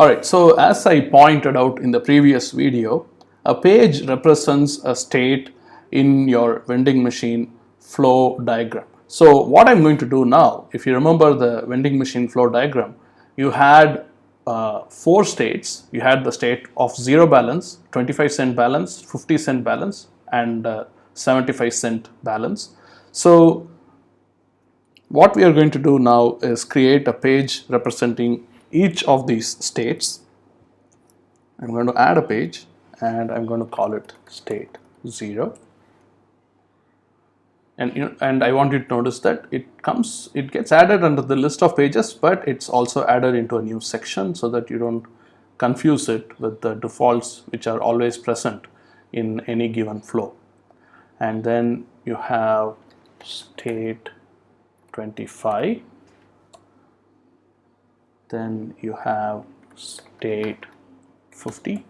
Alright, so as I pointed out in the previous video, a page represents a state in your vending machine flow diagram. So what I'm going to do now, if you remember the vending machine flow diagram, you had 4 states. You had the state of 0 balance, 25-cent balance, 50-cent balance, and 75-cent balance. So what we are going to do now is create a page representing each of these states. I'm going to add a page and I'm going to call it state 0. And I want you to notice that it gets added under the list of pages, but it's also added into a new section so that you don't confuse it with the defaults which are always present in any given flow. And then you have state 25, then you have state 50,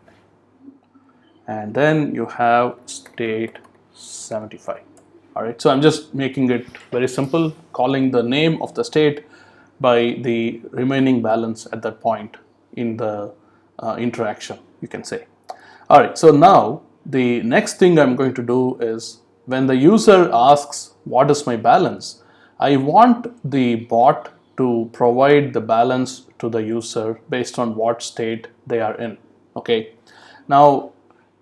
and then you have state 75. Alright, so I'm just making it very simple, calling the name of the state by the remaining balance at that point in the interaction, you can say. Alright, so now the next thing I'm going to do is when the user asks what is my balance, I want the bot to provide the balance to the user based on what state they are in. Okay. Now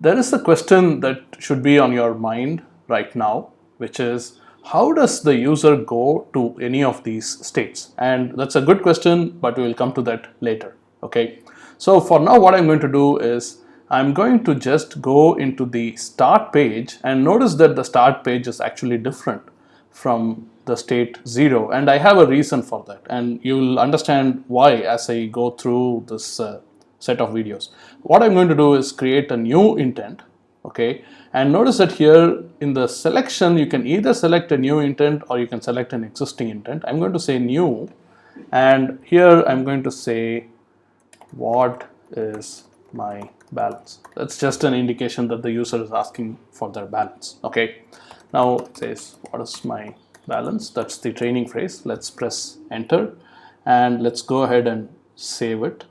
there is a question that should be on your mind right now, which is how does the user go to any of these states? And that's a good question, but we will come to that later. Okay. So for now, what I'm going to do is I'm going to just go into the start page and notice that the start page is actually different from the state 0, and I have a reason for that, and you will understand why as I go through this set of videos. What I'm going to do is create a new intent, okay, and notice that here in the selection you can either select a new intent or you can select an existing intent. I'm going to say new, and here I'm going to say what is my balance. That's just an indication that the user is asking for their balance. Okay, now it says what is my balance. That's the training phrase. Let's press enter and let's go ahead and save it.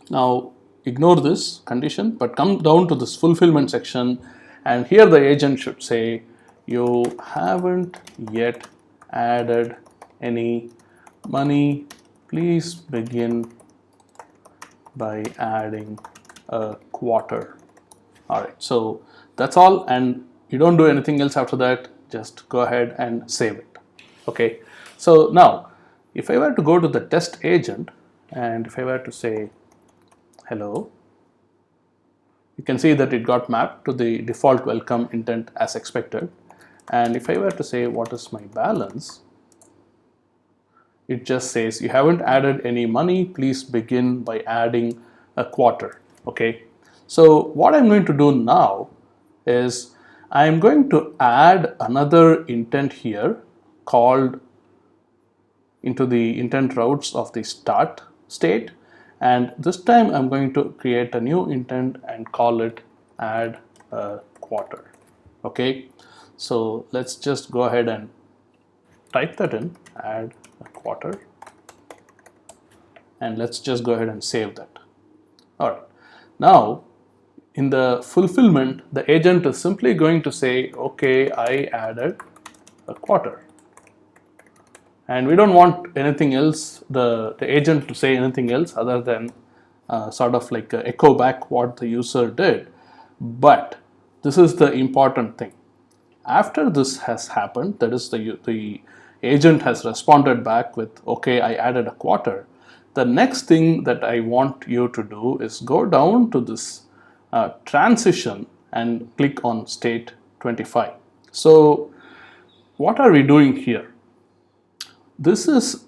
Now ignore this condition, but come down to this fulfillment section, and here the agent should say you haven't yet added any money, please begin by adding a quarter. Alright, so that's all, and you don't do anything else after that. Just go ahead and save it. Okay, so now if I were to go to the test agent and if I were to say hello, you can see that it got mapped to the default welcome intent as expected. And if I were to say what is my balance, it just says you haven't added any money, please begin by adding a quarter. Okay, so what I'm going to do now is I'm going to add another intent here called into the intent routes of the start state, and this time I'm going to create a new intent and call it add a quarter. Okay, so let's just go ahead and type that in, add a quarter, and let's just go ahead and save that. Alright, now in the fulfillment, the agent is simply going to say, okay, I added a quarter. And we don't want anything else, the agent to say anything else other than sort of like echo back what the user did. But this is the important thing. After this has happened, that is the agent has responded back with, okay, I added a quarter. The next thing that I want you to do is go down to this transition and click on state 25. So what are we doing here? This is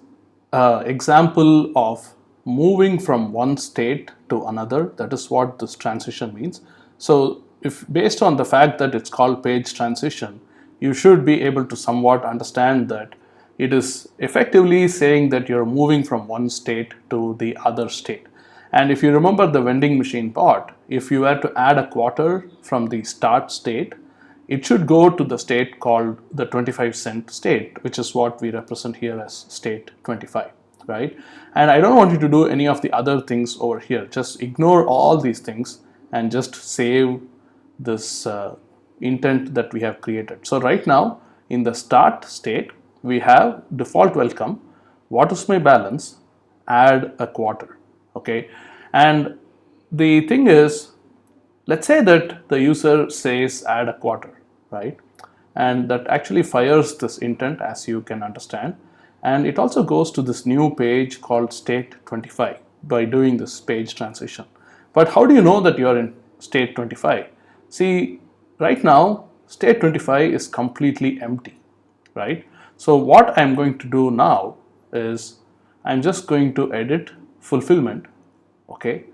an example of moving from one state to another. That is what this transition means. So if based on the fact that it's called page transition, you should be able to somewhat understand that it is effectively saying that you're moving from one state to the other state. And if you remember the vending machine bot, if you were to add a quarter from the start state, it should go to the state called the 25-cent state, which is what we represent here as state 25. right? And I don't want you to do any of the other things over here. Just ignore all these things and just save this intent that we have created. So right now in the start state, we have default welcome, what is my balance, add a quarter, okay? And the thing is, let's say that the user says add a quarter, right? And that actually fires this intent, as you can understand. And it also goes to this new page called state 25 by doing this page transition. But how do you know that you're in state 25? See, right now, state 25 is completely empty, right? So what I'm going to do now is I'm just going to edit fulfillment, okay?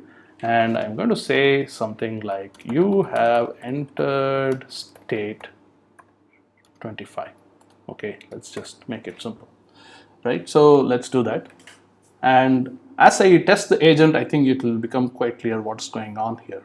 And I'm going to say something like you have entered state 25. Okay, let's just make it simple, right? So let's do that. And as I test the agent, I think it will become quite clear what's going on here.